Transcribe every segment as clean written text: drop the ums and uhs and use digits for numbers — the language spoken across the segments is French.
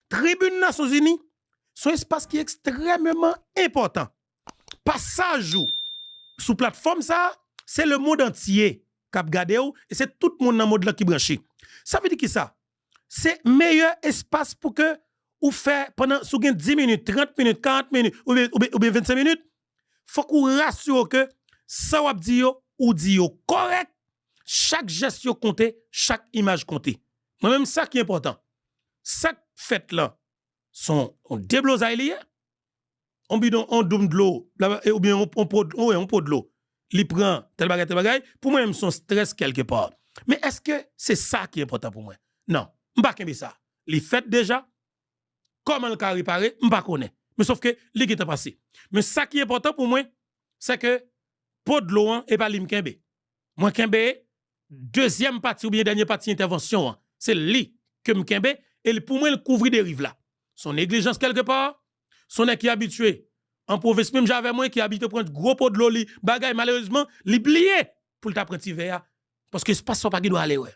Tribune Nations Unies, c'est un espace qui est extrêmement important. Passage sous plateforme ça, c'est le monde entier qui a regardé et c'est tout le monde dans le monde là qui branché. Ça veut dire que ça, c'est meilleur espace pour que ou faire pendant 10 minutes, 30 minutes, 40 minutes ou bien 25 minutes, faut qu'on rassure que ça ou dit ou dit correct, chaque geste compté, chaque image compté. Moi-même ça qui est important. Ça fait là son on déblosaille lié, on bidon on doum de l'eau ou bien on pot de l'eau. Il prend tel bagay pour moi même son stress quelque part. Mais est-ce que c'est ça qui est important pour moi? Non, m'pa kembe ça. Il fait déjà comment le réparer, m'pa connaît. Mais sauf que li qui est passé. Mais ça qui est important pour moi, c'est que pot de l'eau et pas lim kembe. Moi kembe deuxième partie ou bien dernière partie intervention, c'est li que m'kembe et pour moi il couvre des rives là. Son négligence quelque part, son qui est habitué. En province même j'avais moi qui habite prendre gros pot de l'eau li bagay malheureusement li plié pour t'apprendre verre parce que espace pas qui doit aller ouais.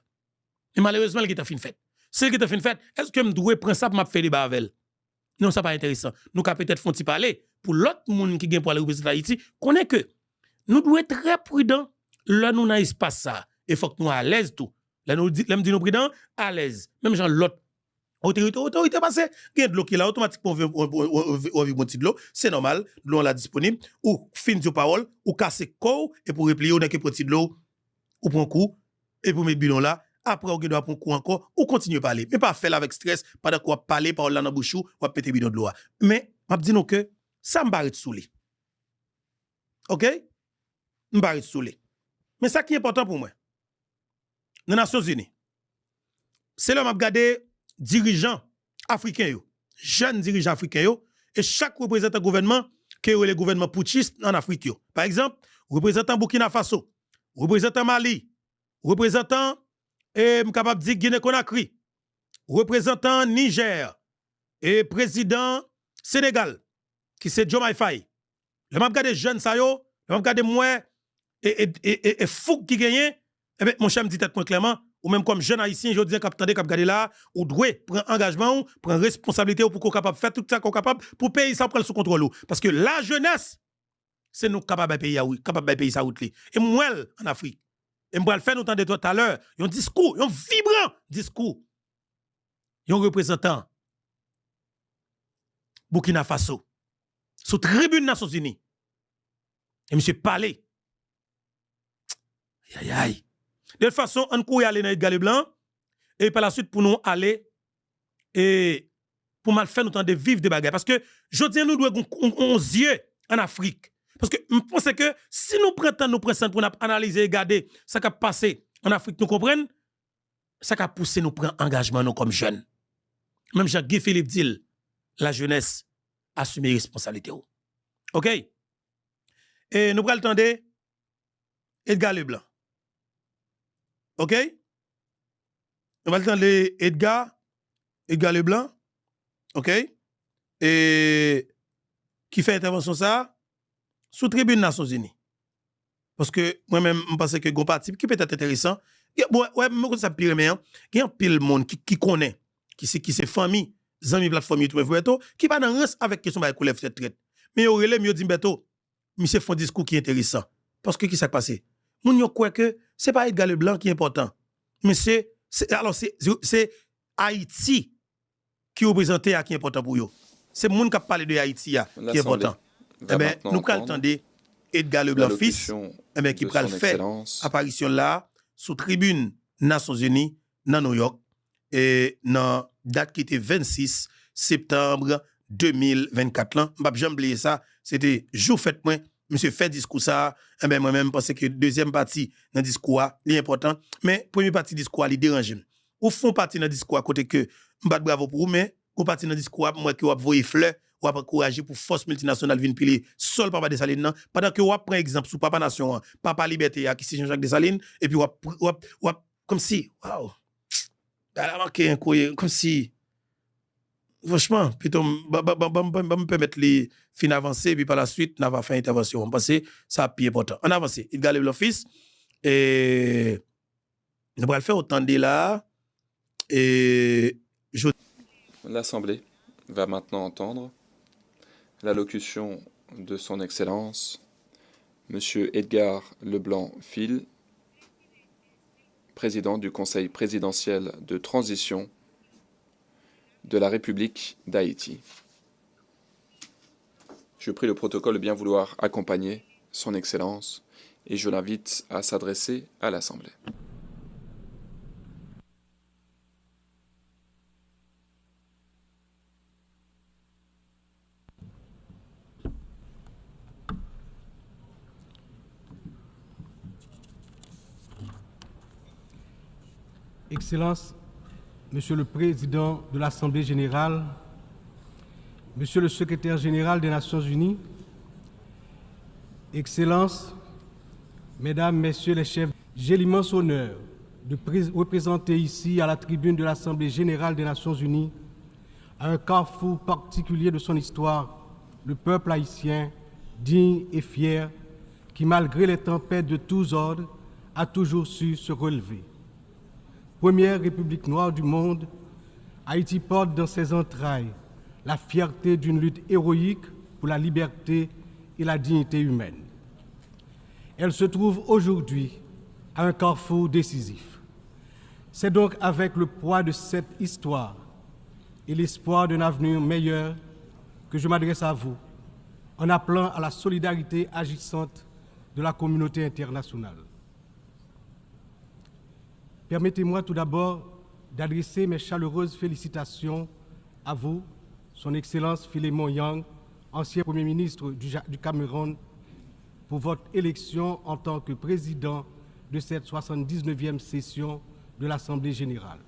Et malheureusement il qui t'a fin fait. C'est qui t'a fin fait, est-ce que me doit prendre ça pour m'a faire débat avec elle? Non, ça pas intéressant. Nous ka peut-être font parler pour l'autre monde qui gagne pour aller représenter Haïti, connaît que nous devons être très prudents là nous dans espace ça et faut que nous à l'aise tout. Là nous dit nous prudents à l'aise. Même genre l'autre autorité passé, il y a de l'eau qui est là, automatiquement, on vit de l'eau, c'est normal, l'eau là disponible, ou fin de parole, ou casser corps, et pour replier, on a que petit de l'eau, ou prend coup, et pour mettre bidon là, après, on doit prendre coup encore, ou continuer à parler. Mais pas faire avec stress, pas d'accord parler, parole là dans la bouche, ou péter bidon de l'eau. Mais, je dis nous que, ça me barre sous les. OK? Me barre sous les. Mais ça qui est important pour moi, dans les Nations Unies, c'est là que je regarde dirigeants africains, jeunes dirigeants africains, et chaque représentant gouvernement qui est le gouvernement putschiste en Afrique. Par exemple, représentant Burkina Faso, représentant Mali, représentant capable de dire Guinée-Conakry, représentant Niger, et président Sénégal, qui c'est Diomaye Faye. Le m'a regardé jeunes ça yo, le m'a regardé moi et fou qui gagne, eh bien, mon cher me dit tête clairement, ou même comme jeune haïtien, je dis qu'à regarder là, ou doit prendre engagement, prendre responsabilité pour qu'on capable faire tout ça qu'on capable pour payer ça prendre sous contrôle. Parce que la jeunesse, c'est nous capables de payer ça route. Et moi, en Afrique, et moi, le faire nous entendre tout à l'heure, un discours, un vibrant discours, un représentant Burkina Faso, sous tribune Nations Unies. Et monsieur parlé. Aïe aïe. De toute façon, on peut aller dans Edgar Leblanc et par la suite pour nous aller et pour mal faire nous temps de vivre des bagages. Parce que je dis nous devons on yeux en Afrique. Parce que je pense que si nous prenons nous pour analyser et regarder ce qui a passé en Afrique, nous comprenons, ça qui a poussé nous prendre engagement nous comme jeunes. Même Jacques-Guy Philippe dit, la jeunesse assume les responsabilités. OK? Et nous prenons le temps de Edgar Leblanc. OK? On va le temps de Edgar Leblanc. OK? Et qui fait intervention ça sous tribune Nations Unies. Parce que moi-même, je pense que un parti qui peut être intéressant. Ouais, moi, ça pire, mais il y a un pile monde qui connaît, qui c'est famille, amis plateforme YouTube, qui va dans reste avec question de couleur de traite. Mais au relais, mieux dit, Beto, monsieur font un discours qui est intéressant. Parce que qui s'est passé? Moun yo croit que c'est pas Edgar Leblanc qui est important. Mais c'est Haïti qui représente qui est important pour eux. C'est moun qui parle de Haïti qui est important. Eh ben nous prenons le temps de Edgar Leblanc fils qui pral faire apparition là sous tribune Nations Unies dans New York et dans date qui était 26 septembre 2024 là. M'pa jamais oublier ça, c'était jour fête moi monsieur fait discours ça, moi-même pense que deuxième partie dans discours est important, mais première partie discours il dérange. Ou font partie dans discours à côté que m'bat bravo pour vous, mais ou partie dans discours moi qui ou voyer fleur ou encourager pour force multinationale venir piler sol Papa Dessalines nan, pendant que ou prend exemple sous Papa Nation, Papa Liberté qui c'est Jean-Jacques Dessalines et puis ou comme si waouh. Elle a marqué un courrier comme si franchement, plutôt, me permettre les fin avancer, puis par la suite, on va faire intervention. On pense ça a plus important. On avance. Il gagne l'office. Et nous allons faire autant de là. Et je. L'Assemblée va maintenant entendre l'allocution de son Excellence, Monsieur Edgar Leblanc-Fil, président du Conseil présidentiel de transition de la République d'Haïti. Je prie le protocole de bien vouloir accompagner son Excellence et je l'invite à s'adresser à l'Assemblée. Excellences, Monsieur le Président de l'Assemblée générale, Monsieur le Secrétaire général des Nations unies, Excellences, Mesdames, Messieurs les chefs, j'ai l'immense honneur de représenter ici à la tribune de l'Assemblée générale des Nations unies, à un carrefour particulier de son histoire, le peuple haïtien, digne et fier, qui malgré les tempêtes de tous ordres, a toujours su se relever. Première république noire du monde, Haïti porte dans ses entrailles la fierté d'une lutte héroïque pour la liberté et la dignité humaine. Elle se trouve aujourd'hui à un carrefour décisif. C'est donc avec le poids de cette histoire et l'espoir d'un avenir meilleur que je m'adresse à vous en appelant à la solidarité agissante de la communauté internationale. Permettez-moi tout d'abord d'adresser mes chaleureuses félicitations à vous, Son Excellence Philémon Yang, ancien Premier ministre du Cameroun, pour votre élection en tant que président de cette 79e session de l'Assemblée générale.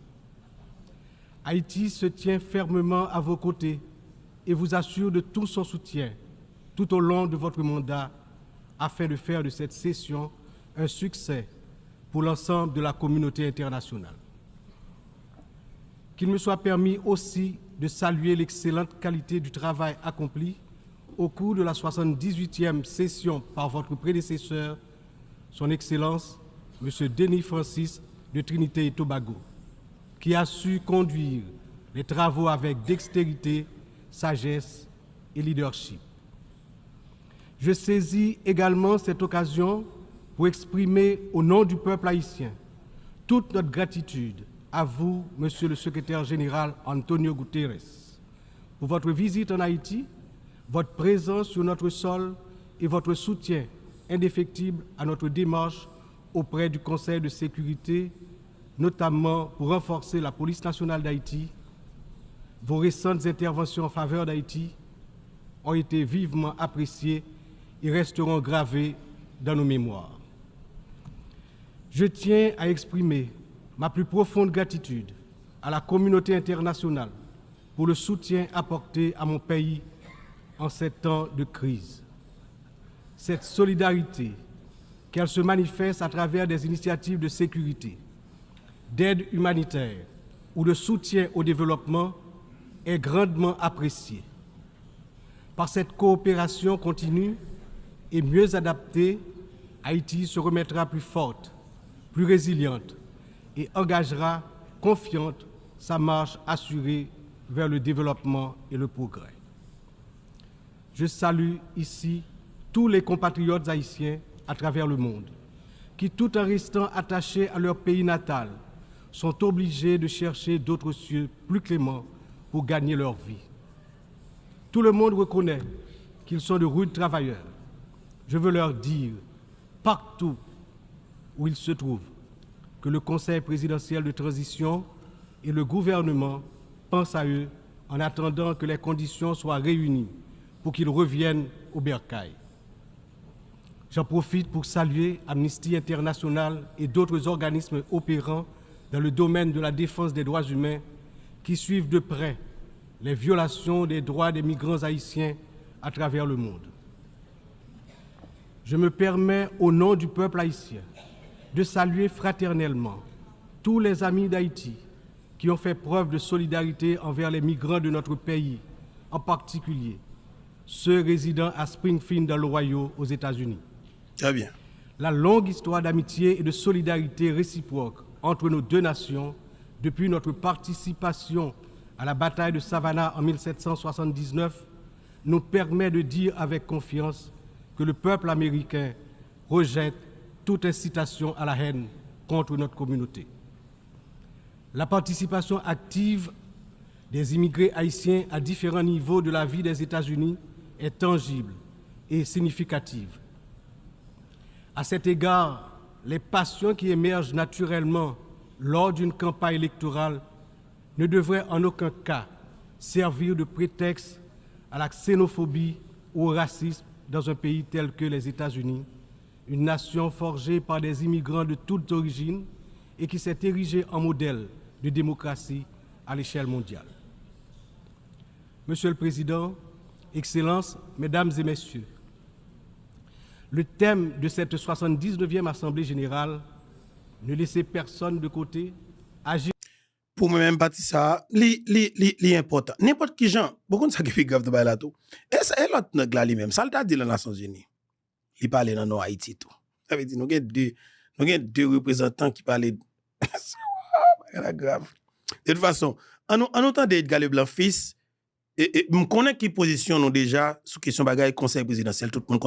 Haïti se tient fermement à vos côtés et vous assure de tout son soutien tout au long de votre mandat afin de faire de cette session un succès pour l'ensemble de la communauté internationale. Qu'il me soit permis aussi de saluer l'excellente qualité du travail accompli au cours de la 78e session par votre prédécesseur, Son Excellence, M. Denis Francis de Trinité et Tobago, qui a su conduire les travaux avec dextérité, sagesse et leadership. Je saisis également cette occasion pour exprimer au nom du peuple haïtien toute notre gratitude à vous, Monsieur le Secrétaire général Antonio Guterres, pour votre visite en Haïti, votre présence sur notre sol et votre soutien indéfectible à notre démarche auprès du Conseil de sécurité, notamment pour renforcer la police nationale d'Haïti. Vos récentes interventions en faveur d'Haïti ont été vivement appréciées et resteront gravées dans nos mémoires. Je tiens à exprimer ma plus profonde gratitude à la communauté internationale pour le soutien apporté à mon pays en ces temps de crise. Cette solidarité, qu'elle se manifeste à travers des initiatives de sécurité, d'aide humanitaire ou de soutien au développement, est grandement appréciée. Par cette coopération continue et mieux adaptée, Haïti se remettra plus forte, plus résiliente et engagera confiante sa marche assurée vers le développement et le progrès. Je salue ici tous les compatriotes haïtiens à travers le monde qui, tout en restant attachés à leur pays natal, sont obligés de chercher d'autres cieux plus cléments pour gagner leur vie. Tout le monde reconnaît qu'ils sont de rudes travailleurs. Je veux leur dire, partout où ils se trouvent, que le Conseil présidentiel de transition et le gouvernement pensent à eux en attendant que les conditions soient réunies pour qu'ils reviennent au bercail. J'en profite pour saluer Amnesty International et d'autres organismes opérant dans le domaine de la défense des droits humains qui suivent de près les violations des droits des migrants haïtiens à travers le monde. Je me permets, au nom du peuple haïtien, de saluer fraternellement tous les amis d'Haïti qui ont fait preuve de solidarité envers les migrants de notre pays, en particulier ceux résidant à Springfield dans l'Ohio aux États-Unis. Très bien. La longue histoire d'amitié et de solidarité réciproque entre nos deux nations, depuis notre participation à la bataille de Savannah en 1779 nous permet de dire avec confiance que le peuple américain rejette toute incitation à la haine contre notre communauté. La participation active des immigrés haïtiens à différents niveaux de la vie des États-Unis est tangible et significative. À cet égard, les passions qui émergent naturellement lors d'une campagne électorale ne devraient en aucun cas servir de prétexte à la xénophobie ou au racisme dans un pays tel que les États-Unis, une nation forgée par des immigrants de toutes origines et qui s'est érigée en modèle de démocratie à l'échelle mondiale. Monsieur le Président, Excellences, Mesdames et Messieurs, le thème de cette 79e Assemblée générale, ne laissez personne de côté, agir. Pour moi-même, parti ça, li important. N'importe qui gens, beaucoup de ça qui fait grave de bail là tout. Et ça, l'autre nèg là lui-même, ça l'a dit dans les Nations Unies. Il parle dans Haïti tout. Ça veut dire nous avons deux représentants qui parlent c'est grave. De toute façon, en autant d'Edgar Leblanc fils, et me connaît qui position nous déjà sous question bagaille conseil présidentiel tout le monde